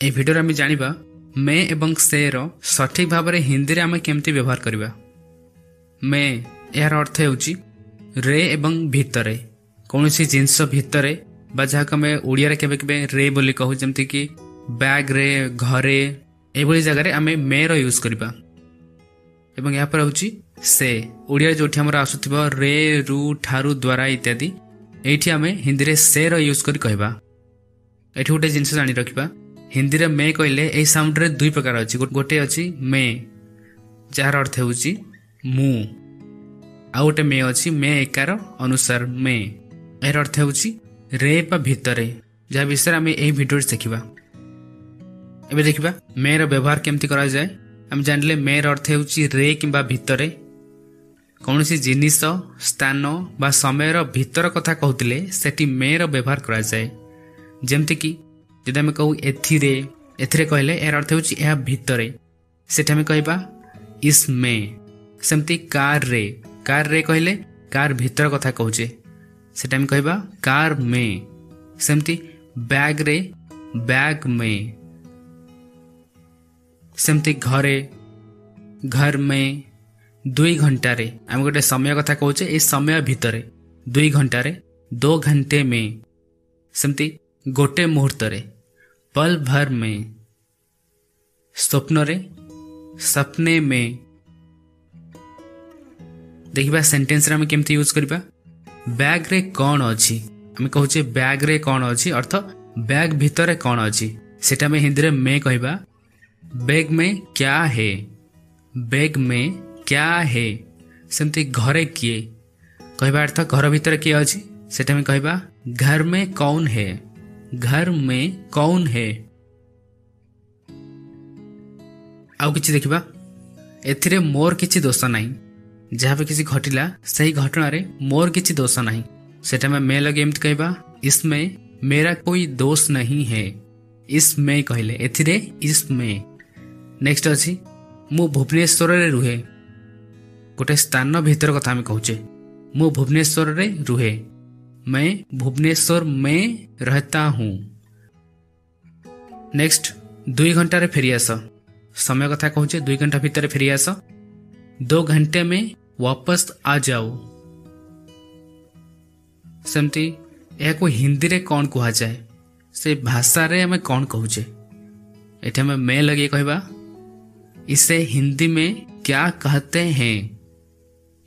ए video आम जाना मे एवं से सठिक भाव में हिंदी में आम केमती व्यवहार करवा। मे यार अर्थ होउची रे एवं भितरे कौन सी जिनस भितरे बा जहाँ आम ओडिया केबे केबे रे बोली कहू जमती कि बैग रे घरे एभली जगह आम मे रो यूज करवा। एवं यहाँ पर होउची से ओडिया जो आमर आसुथिबो रे रु ठारू द्वारा इत्यादि एठी आम हिंदी रे से रो यूज करी कहबा। एठी गोटे जिनस जानी रखिबा हिंदी रे मे कहले ए साउंड रे दुई प्रकार अछि। गोटे अछि मे जार अर्थ होउची मु आ गोटे मे अछि मे एकार अनुसार मे एर अर्थ होउची रे पा भितरे जहाँ विषय आम ए भिडियो देखिबा। एबे देखिबा मे रो व्यवहार केमती करा जाय। हम जानले मे रो अर्थ होउची रे किबा भितरे कौन सी जिनिस स्थान बा समय रो भीतर कथा कहउतिले सेठी मे रो व्यवहार करा जाय। जेमति कि जदि आम कहू एथिरे कहले यार अर्थ होउची या भितरे सेठी आम कहबा इस मे। सेमती कार रे कहले कार भीतर कथा कहूचे सेठी आम कहबा कार मे। सेमती बैग रे बैग में। सेमती घरे घर में। 2 घंटा रे आम गोटे समय कथा कहूचे ए समय भितरे 2 घंटा रे 2 घंटे में। सेमती गोटे मुहूर्त रे पल भर में। स्वप्न रे सपने में। देखिबा सेंटेंस रे हम केमती यूज करबा। बैग रे कौन अछि आम कहूचे बैग रे कौन अछि अर्थ बैग भितरे कौन अछि सेटा में हिंदी रे में कहबा बैग में क्या है। बैग में क्या है। सेमती घरे किए कहबा अर्थ घर भीतर किए अछि सेटा में कहबा घर में कौन है। घर में कौन है। आउ किछि देखिबा एथिरे मोर किछि दोष नाही जहाँ पे किसी घटिला सही घटना रे मोर किछि दोष नाही सेटा में मे लगे एमती कहबा इसमें मेरा कोई दोष नहीं है। इसमें कहले एथिरे इसमें। नेक्स्ट अछि मु भुवनेश्वर रे रुहे गोटे स्थान भीतर कथा हम कहूचे मु भुवनेश्वर रे रुहे मैं भुवनेश्वर में रहता हूँ। नेक्स्ट 2 घंटा रे फेरी आस समय कथा कहूचे 2 घंटा भीतर फेरी आस 2 घंटे में वापस आ जाओ। सेमती यह को हिंदी रे कौन कहा जाए से भाषा रे हमें कौन कहूचे एठे हमें मैं लगे कहबा इसे हिंदी में क्या कहते हैं।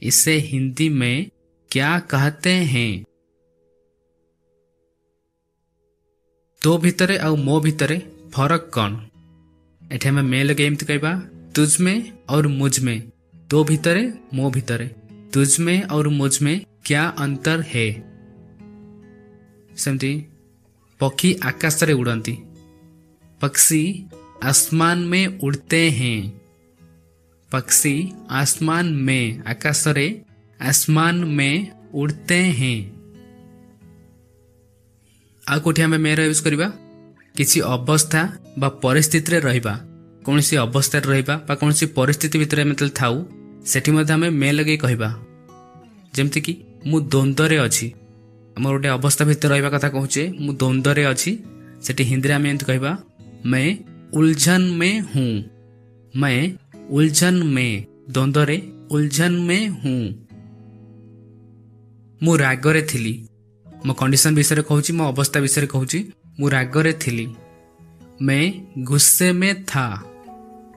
इसे हिंदी में क्या कहते हैं। तो भीतरे और मो भीतरे फरक कौन एठे हमें मैं लगे एमती कहबा तुझ में और मुझ में। तो भीतरे मो भीतरे तुझ में और मुझ में क्या अंतर है। सेमती पक्षी आकाश रे उड़ती पक्षी आसमान में उड़ते हैं। पक्षी आसमान में आकाश रे आसमान में उड़ते हैं। आ कोठी हमें मेरा यूज करबा किसी अवस्था बा परिस्थिति रे रहिबा कौन सी अवस्था रे रहिबा बा कौन सी परिस्थिति भीतर मतलब थाऊ सेठी मध्ये हमें मे लगे कहबा। जेमति कि मु द्वंद्व रे अछि हमर गोटे अवस्था भीतर रहिबा कथा कहूचे मु द्वंद्व रे अछि सेठी हिंदी रे हम एंत कहबा मैं उलझन में हूँ। मैं उलझन में द्वंद्व रे उलझन में हूँ। मु राग रे थिली मो कंडीशन विषय कहूची मो अवस्था विषय कहूची मु राग रे थिली। मैं गुस्से में था।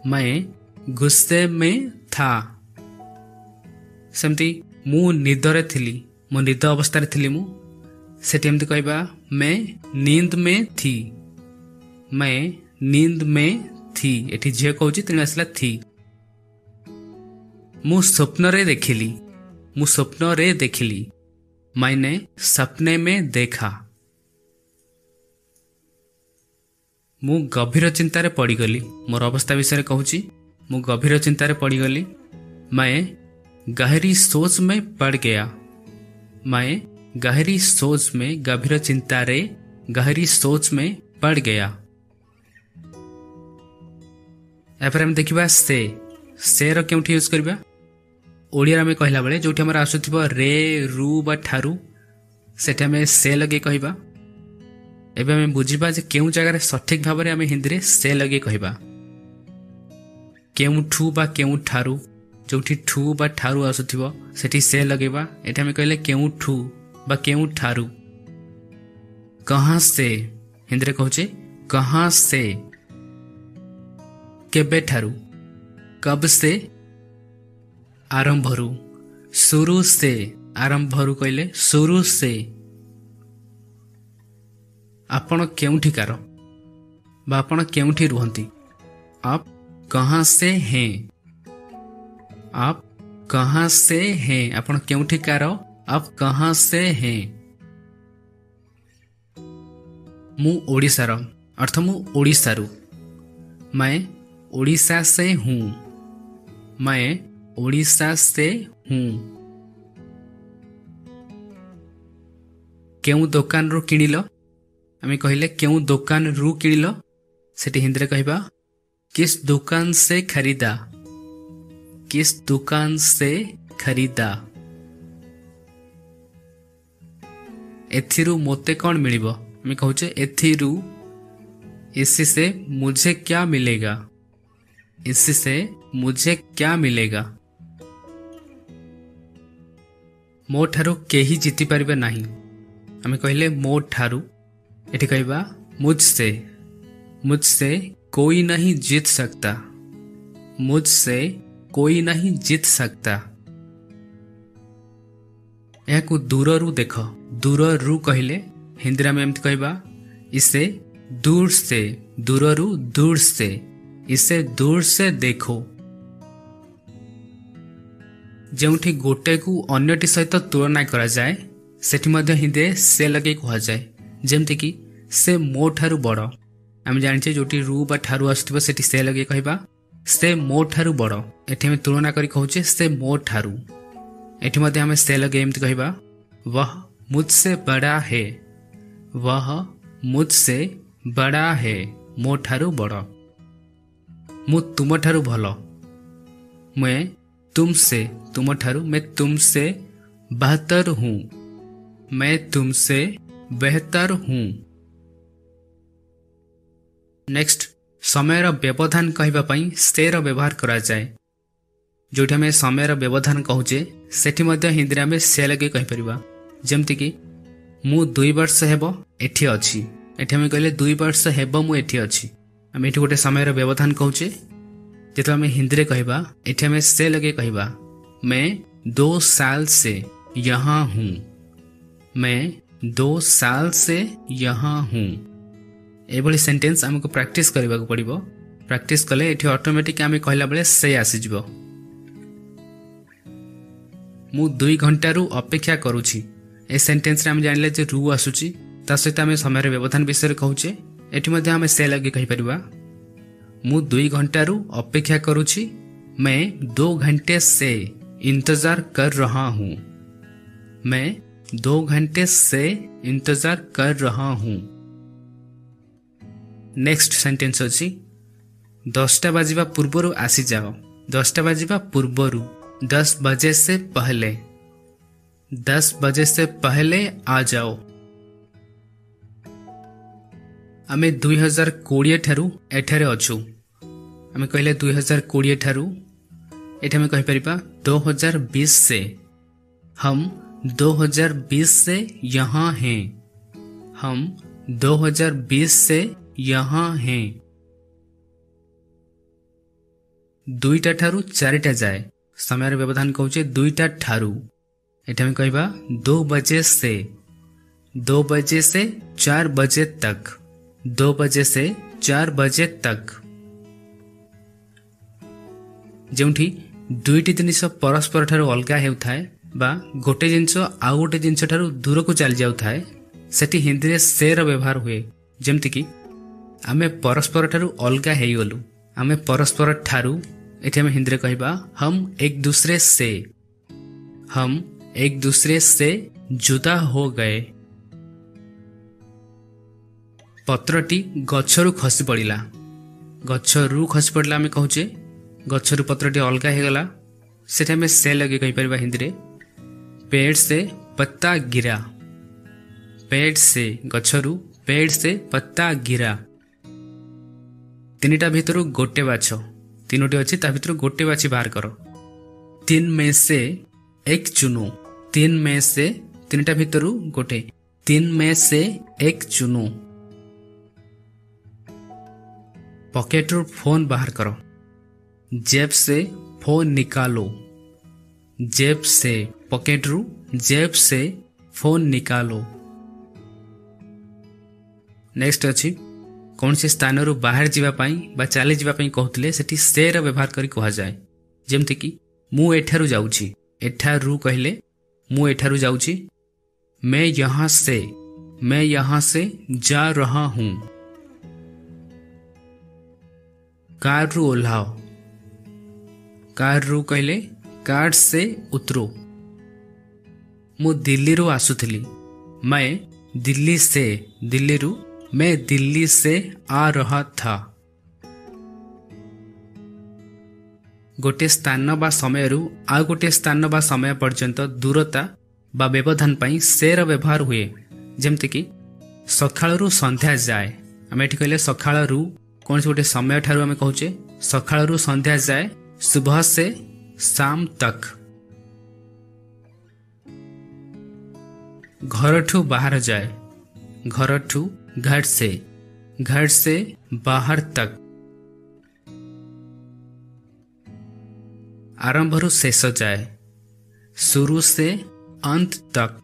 मैं गुस्से में था। सेमती मु निद रे थिली मो निद अवस्था रे थिली मु सेठी एमती कहबा मैं नींद में थी। मैं नींद में थी एठी झे कहूची तेने आसला थी। मु स्वप्न रे देखिली। मु स्वप्न रे देखिली मैंने सपने में देखा। मु गभीर चिंता रे पड़ीगली मोर अवस्था विषय कहूची मु गभीर चिंता रे पड़ीगली। मैं गहरी सोच में पड़ गया। मैं गहरी सोच में गभीर चिंता रे गहरी सोच में पड़ गया। एपर हम देखिबा से रो केउठी यूज करबा ओडिया में कहला बेले जोठी हमर आसुथिबो रे रु बा ठारू सेटा में से लगे कहबा एबे आमे बुझिबा जे केउ जगह रे सठिक भाव रे आमे हिंदी रे से लगे कहबा। केउठू बा केउठारू, जोठी ठू बा ठारू आसुथिबो सेठी से लगेबा। एठी आमे कहले केउठू बा केउठारू। कहां से हिंदी रे कहूचे कहां से। केबे ठारू, कब से, आरंभरू। शुरू से, आरंभरू कहले शुरू से। आपण केउठिकार बा आपण केउठी रुहंती। आप कहां से हैं, आप कहां से हैं, आपण केउठिकार, आप कहां से हैं। मु ओडिसार, अर्थ मु ओडिसारू। मैं ओडिशा से हूं, मैं ओडिशा से हूं। केउ दुकान रु किनिलो, आमे कहले केउ दुकान रु किनिलो, सेठी हिंदी रे कहबा किस दुकान से खरीदा, किस दुकान से खरीदा। एथिरु मोते कौन मिलिबो, आमे कहूचे एथिरु, इसी से मुझे क्या मिलेगा, इसी से मुझे क्या मिलेगा। मो ठारू केही जीति पारिबे नाही, आमे कहले मो ठारू, एठी कहबा मुझसे, मुझसे कोई नहीं जीत सकता, मुझसे कोई नहीं जीत सकता। याकु दूररू देख, दूररू कहले हिंदी में एमती कहबा इसे दूर से, दूररू दूर से, इसे दूर से देखो। जोठी गोटे को अन्यटी सहित तुलना करा जाए सेठी मध्य हिंदी से लगे कह जाए। जेमती कि से मो ठारू बड़, आम जाने जोटी रू बा ठारू आसुथिबो सेठी से लगे कहबा से मो ठारू बड़। एठी हम तुलना करी कहूचे से मो ठारू। एठी मध्य हम से लगे एमती कहबा वह मुझसे बड़ा है, वह मुझसे बड़ा है, मो ठारू बड़। मु तुम ठारू भलो, मैं तुमसे, तुम ठारू मैं तुमसे बेहतर हूं, मैं तुमसे बेहतर हूं। नेक्स्ट, समय व्यवधान कहबा पई से व्यवहार करा जाए। जोठी हमें समय व्यवधान कहूचे सेठी मध्य हिंदी में से लगे कहि परिबा। जेमती कि मु 2 वर्ष हेबो एठी अछि, एठी हम कहले 2 वर्ष हेबो मु एठी अछि। हम एठी गोटे समय व्यवधान कहूचे, जेतो हम हिंदी रे कहबा एठी हम से लगे कहबा मैं 2 साल से यहाँ हूं, मैं 2 साल से यहाँ हूं। एभली सेंटेंस हमको प्रैक्टिस करबा को पड़िबो। प्रैक्टिस कले एठी ऑटोमेटिक आमे कहला बेले से आसी जिवो। मु 2 घंटा रु अपेक्षा करूची, ए सेंटेंस रे हम जानले जे रु आसुची, ता सहित आमे समय व्यवधान विषय कहूचे। एठी मध्ये आमे से लगे कहि परिबा मु 2 घंटा रु अपेक्षा करूची, मैं 2 घंटे से इंतजार कर रहा हूं, मैं 2 घंटे से इंतजार कर रहा हूं। नेक्स्ट सेंटेंस अछि 10टा बाजिबा पूर्वरु आसी जाओ, 10टा बाजिबा पूर्वरु, 10 बजे से पहले, 10 बजे से पहले आ जाओ। आमे 2020 ठारू एठारे अछु, आमे कहले 2020 ठारू, एठे में कहि परिबा 2020 से। हम 2020 से यहाँ हैं, हम 2020 से यहाँ हैं। 2टा ठारू 4टा जाए, समय व्यवधान कहूचे 2टा ठारू। एठे में कहबा 2 बजे से, 2 बजे से 4 बजे तक, 2 बजे से 4 बजे तक। जोठी 2टी जिनिस परस्पर ठारू अलगा हेउथाए बा गोटे जिनिस आउ गोटे जिनिस ठारू दूर को चली जाउथाए, सेठी हिंदी रे से र व्यवहार हुए। जेमती कि आमे परस्पर ठारू अलगा हेई गलु, आमे परस्पर ठारू, एठी आमे हिंदी रे कहबा हम एक दूसरे से, हम एक दूसरे से जुदा हो गए। पत्रटी गछरु खसी पड़िला, गछरु खसी पड़िला आमे कहूचे गछरु पत्रटी अलगा हे गला, सेठा में से लगे कहि परबा हिंदी रे पेड़ से पत्ता गिरा, पेड़ से गछरु पेड़ से पत्ता गिरा। तीनिटा भितरु गोटे बाछ, तीनोटी अच्छी ता भितरु गोटे बाछी बाहर करो। 3 में से 1 चुनो। 3 में से तीनिटा भितरु गोटे, 3 में से 1 चुनो। पॉकेटरू फोन बाहर करो। जेब से फोन निकालो। जेब से, पॉकेटरू जेब से फोन निकालो। नेक्स्ट अच्छी कौन से स्थान रू बाहर जीवा पाई बा चली जीवा पाई कहते सेठी से र व्यवहार करी कहा जाए। जेमति कि मु एठारू जाउची, एठारू कहले मु एठारू जाउची। मैं यहाँ से जा रहा हूं। कार रू ओल्हाओ। कार रू कहले कार से उतरो। मु दिल्ली रू आसुथली। मैं दिल्ली से आ रहा था। गोटे स्थान बा समय रू आ गोटे स्थान बा समय पर्यंत दूरता बा व्यवधान पाई से र व्यवहार हुए। जेमति कि सखाळरू संध्या जाए। आम एठी कहले सखाळरू कौन से गोटे समय ठारू आम कहूचे सखाळरू संध्या जाए, सुबह से शाम तक। घरठू बाहर जाए। घरठू घर से बाहर तक। आरंभरू शेष जाए, शुरू से अंत तक।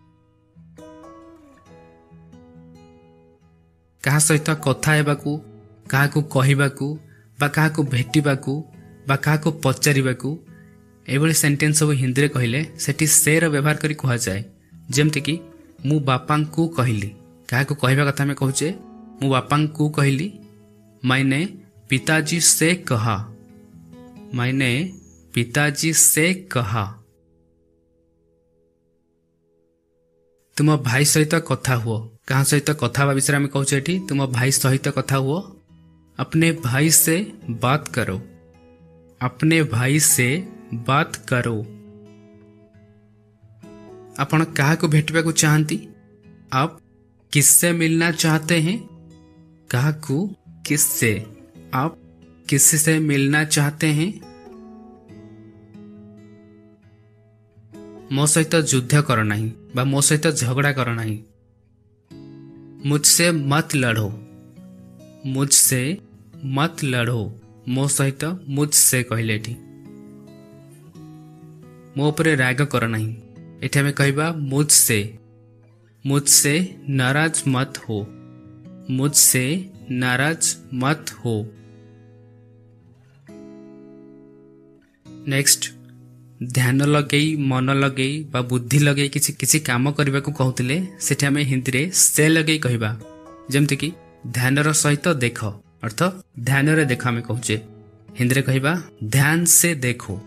कहा सहित कथा हेबाकू, काहाकू कहिबाकू बा काहाकू भेटिबाकू बा काहाकू पचारिबाकू एभली सेंटेंस सब हिंदी रे कहले सेठी से र व्यवहार करी कहा जाए। जेमति कि मु बापांकू कहली। काहाकू कहबा कथा में कहूचे मु बापांकू कहली। मैंने पिताजी से कहा। मैंने पिताजी से कहा। तुम भाई सहित कथा हुओ। कहा सहित कथा विषय में कहूचे एठी तुम भाई सहित कथा हुओ। अपने भाई से बात करो। अपने भाई से बात करो। आपण काहाकू भेटबा को चाहती? आप किससे मिलना चाहते हैं? काहाकू किससे? आप किससे मिलना चाहते हैं? मो सहित युद्ध कर नहीं बा मो सहित झगड़ा कर नहीं। मुझसे मत लड़ो। मुझसे मत लड़ो। मो सहित मुझसे कहले एठी। मो उपरे राग कर नहीं। एठी हमें कहबा मुझसे। मुझसे नाराज मत हो। मुझसे नाराज मत हो। नेक्स्ट ध्यान लगेई, मन लगेई बा बुद्धि लगेई किसी काम करबा को कहउतिले सेठी हमें हिंदी रे से लगेई कहबा। जेमति कि ध्यानर सहित देख, अर्थ ध्यान रे देख हमें कहूचे। हिंदी रे कहबा ध्यान से देखो।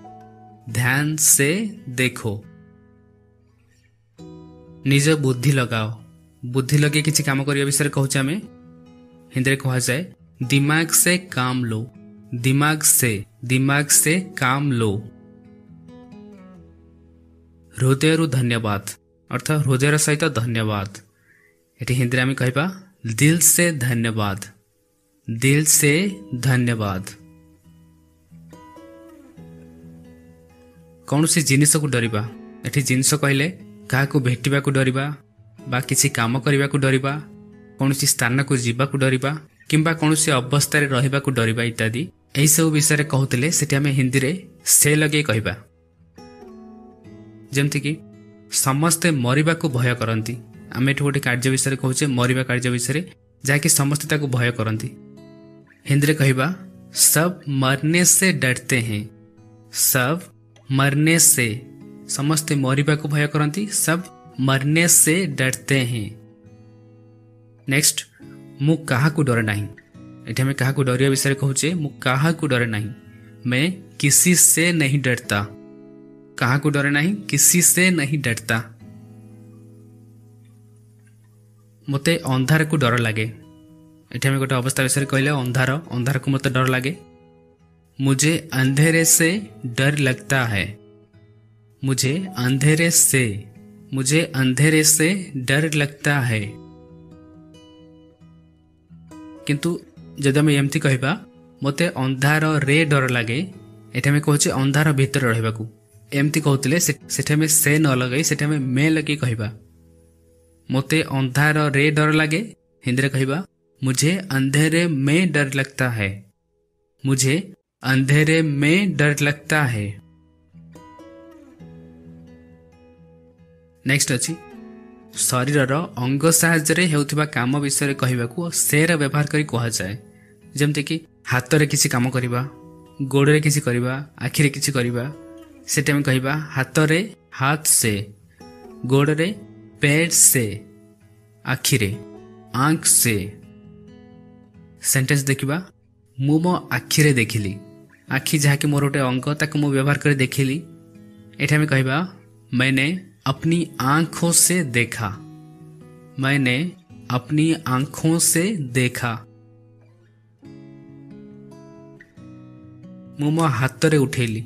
ध्यान से देखो। निज बुद्धि लगाओ। बुद्धि लगे किसी काम करबा विषय कहूचे हमें हिंदी रे कहा जाए दिमाग से काम लो। दिमाग से काम लो। हृदयरु धन्यवाद, अर्थ हृदयर सहित धन्यवाद। एटी हिंदी रे आमे कहबा दिल से धन्यवाद। दिल से धन्यवाद। कौन सी जिनिस को डरिबा? एटी जिनिस कहले काहाकू भेटिबा को डरिबा बा किसी काम करबा को डरिबा, कौन सी स्थान को जीवा को डरिबा किंबा कौन सी अवस्था रे रहिबा को डरिबा इत्यादि एही सब विषय कहउतिले सेठी आमे हिंदी रे से लगे कहबा। जेमति कि समस्ते मरिबा को भय करंती। आमे एठी गोटे कार्य विषय कहूचे मरिबा कार्य विषय जाकि समस्ते ताको भय करंती। हिंदी रे कहबा सब मरने से डरते हैं। सब मरने से, समस्ते मरिबा को भय करंती, सब मरने से डरते हैं। नेक्स्ट मु काहा को डरे नहीं। एठी हमें काहा को डरिया विषय कहूचे मु काहा को डरे नहीं। मैं किसी से नहीं डरता। काहा को डरे नहीं, किसी से नहीं डरता। मते अंधार को डर लगे। एठी हमें गोटे अवस्था विषय कहले अंधार को मते डर लगे। मुझे अंधेरे से डर लगता है। मुझे अंधेरे से डर लगता है। किंतु जदि आम एमती कहबा मते अंधार रे डर लगे एटा में कहूचे अंधार भीतर रहबाकू एमती कहते सेठा में से न लगे सेठा में मे लगे कहबा मते अंधार रे डर लगे हिंदी रे कहबा मुझे अंधेरे में डर लगता है। मुझे अंधेरे में डर लगता है। नेक्स्ट अछि शरीर अंग साहाय्य हेउथिबा काम विषय कहबाकू से व्यवहार करी कहा जाए जेमते कि हाथ रे किसी काम करबा गोड़ रे किसी करबा आखि रे किसी करबा सेटा में कहबा हाथ रे हाथ से गोड़ रे पैर से आखि रे आंख से। सेंटेंस देखिबा मु मो आखि रे देखिली आखि जहा कि मोर गोटे अंग ताको मु व्यवहार कर देखिली एठा में कहबा मैंने अपनी आंखों से देखा। मैंने अपनी आंखों से देखा। मु मो हाथ रे उठेली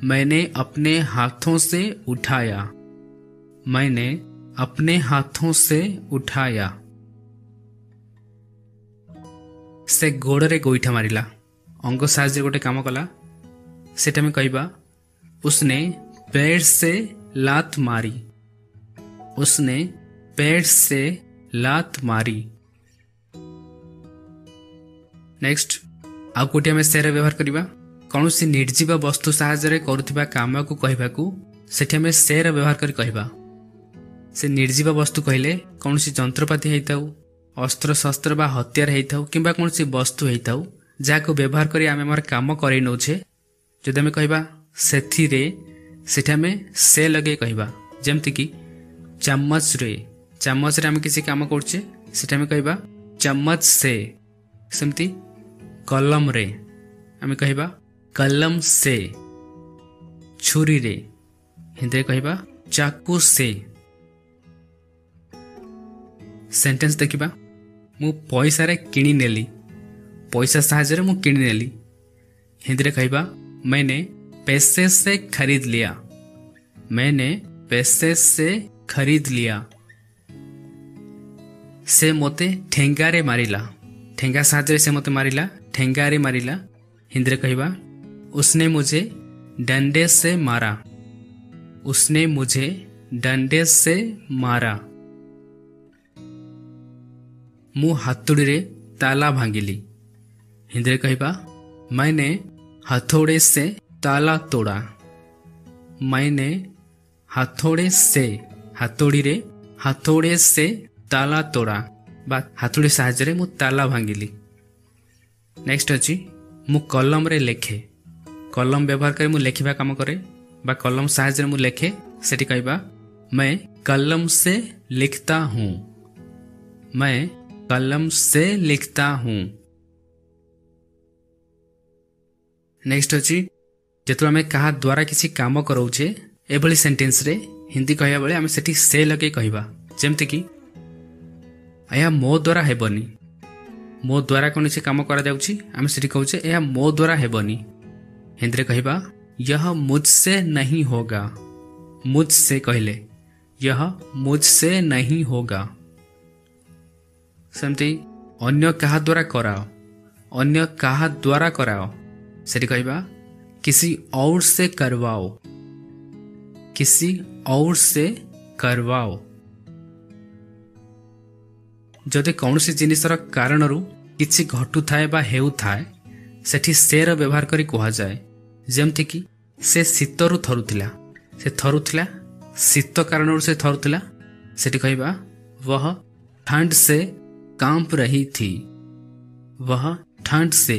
मैंने अपने हाथों से उठाया। मैंने अपने हाथों से उठाया। से गोड़ रे गोईठा मारिला अंग साहाय्य गोटे काम कला सेटा में कहबा उसने पैर से लात मारी। उसने पैर से लात मारी। नेक्स्ट आउ कोटिया में सेर व्यवहार करिबा कौन सी निर्जीव वस्तु साहाय्य करुथिबा काम को कहबाकू सेठा में सेर व्यवहार करी कहबा से निर्जीव वस्तु कहले कौन सी जंत्रपाति हेताउ अस्त्र शस्त्र बा हथियार हेताउ किंबा कौन सी वस्तु हेताउ जाको व्यवहार करी आमे हमर काम करै नउछे जदि आमे कहबा सेथि रे सेठा में से लगे कहबा जेमति कि चम्मच रे आमे किसी काम करछे सेठा में कहबा चम्मच से। सेमति कलम रे आमे कहबा कलम से। छुरी रे हिंदी कहबा चाकू से। सेंटेंस देखिबा मु पैसा रे किनी नेली पैसा साहाय्य रे मु किनी नेली हिंदी रे कहबा मैंने पैसे से खरीद लिया। मैंने पैसे से खरीद लिया। से मोते ठेंगा रे मारिला ठेंगा साहाय्य रे से मोते मारिला ठेंगा रे मारिला हिंदी रे कहबा उसने मुझे डंडे से मारा। उसने मुझे डंडे से मारा। मु हाथुड़ी रे ताला भांगिली हिंदी रे कहबा मैंने हथौड़े से ताला तोड़ा। मैंने हथौड़े से हाथोड़ी रे हथौड़े से ताला तोड़ा बा हाथोड़ी साहाय्य रे मु ताला भांगिली। नेक्स्ट अछि मु कलम रे लेखे कलम व्यवहार करे मु लेखिबा काम करे बा कलम साहाय्य रे मु लेखे सेठी कहबा मैं कलम से लिखता हूँ। मैं कलम से लिखता हूँ। नेक्स्ट अछि जेतु आमे कहा द्वारा किसी काम कराउछे एभली सेंटेंस रे हिंदी कहया बेले आमे सेठी से लगे कहबा जेमति कि आया मो द्वारा हेबनी। मो द्वारा कोनसी काम करा जाउछि आमे सेठी कहउछे या मो द्वारा हेबनी हिंदी रे कहबा यह मुझसे नहीं होगा। मुझसे कहले यह मुझसे नहीं होगा। सेमती अन्य कहा द्वारा कराओ अन्य कहा द्वारा कराओ सेठी कहबा किसी और से करवाओ। किसी और से करवाओ। जदि कौनसी जिनिसर कारणरू किछि घटु थाए बा हेउ थाए सेठी सेर व्यवहार करी कहा जाए जेमति कि से शीतरू थरुथिला से थरुथिला शीत कारणरू से थरुथिला सेठी कहबा वह ठंड से कांप रही थी। वह ठंड से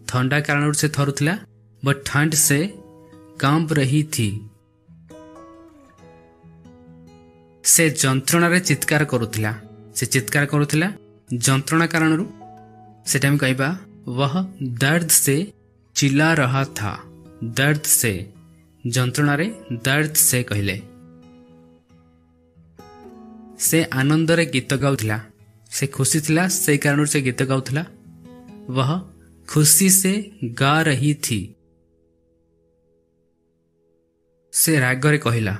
ठंडा कारणरू से थरुथिला वह ठंड से कांप रही थी। से जंत्रणा रे चित्कार करुथिला से चित्कार करुथिला जंत्रणा कारणरू सेटा में कहबा वह दर्द से चिल्ला रहा था। दर्द से जंत्रणा रे दर्द से कहले। से आनंद रे गीत गाउथिला से खुशी थिला से कारण से गीत गाउथिला वह खुशी से गा रही थी। से रागरे कहला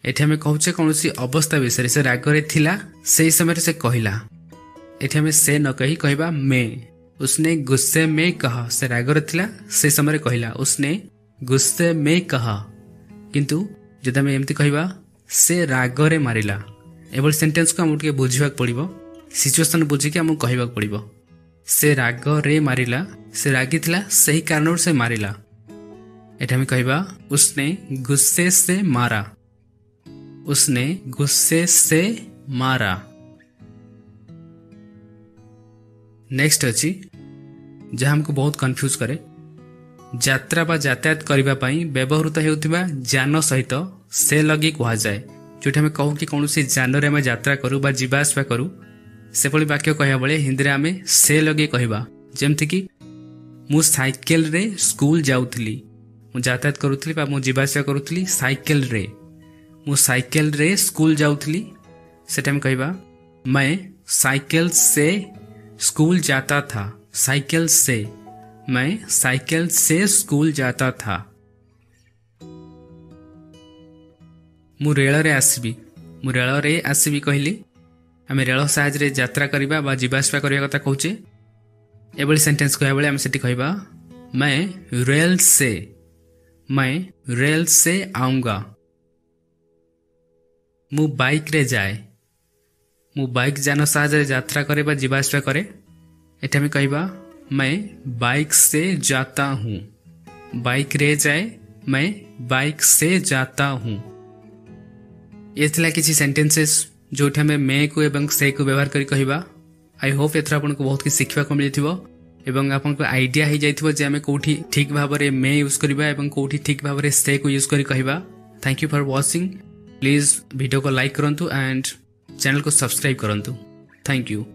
एठे में कहूचे कौन सी अवस्था विषय से रागरे थिला से समय से कहला एठी हमें से न कही कहबा मैं। उसने गुस्से में कहा, से रागरे थिला से समय कहला उसने गुस्से में कहा। किंतु जदि आम एमती कहबा से रागरे मारिला, एभली सेंटेंस को आमको बुझा पड़ो, सिचुएशन बुझिकी आमको कहवाक पड़ो। से रागरे मारिला, से रागी थिला सही कारण से मारिला। एटा हमें कहबा उसने गुस्से से मारा, उसने गुस्से से मारा। नेक्स्ट अच्छी जहाँ हमको बहुत कंफ्यूज करे, यात्रा बा यातायात करबा पई व्यवहृत हेउथिबा जान सहित से लगी कहा जाए। जोठी हमें कहू कि कौन सी जान रे हमें यात्रा करू बा जीवा आसवा करू, से भली वाक्य कहया बेले हिंदी रे हमें से लगे कहबा। जेमति कि मु साइकेल रे स्कूल जाउथली, मु यातायात करूथली बा मु जीवा आसवा करूथली साइकेल रे। मु साइकेल रे स्कूल जाउथली, सेटा में कहबा मैं साइकिल से स्कूल जाता था। साइकिल से, मैं साइकिल से स्कूल जाता था। मु रेल रे आसबी, मु रेल रे आसबी कहली आम रेल साहाय्य रे यात्रा करबा बा जीवा आसवा करबा कथा कहूचे। एभली सेंटेंस कहया बेले आम सेठी कहबा मैं रेल से, मैं रेल से आऊंगा। मु बाइक रे जाए, मु बाइक जान साहाय्य रे यात्रा करे बा जीवा आसवा करे। एटा में कहबा मैं बाइक से जाता हूँ। बाइक रे जाए, मैं बाइक से जाता हूँ। ये थिला किसी सेंटेंसेस जो मैं को एवं से को व्यवहार करी कहबा। आई होप एथर आपको बहुत किसी शिखा को मिलथिबो एवं आपको आइडिया हो जाइथिबो जे हमें कोठी ठीक भाव रे मैं यूज करबा एवं कोठी ठीक भाव रे से को यूज करी कहबा। Thank you for watching. Please video को लाइक करंतु एंड चैनल को सब्सक्राइब करंतु। Thank you.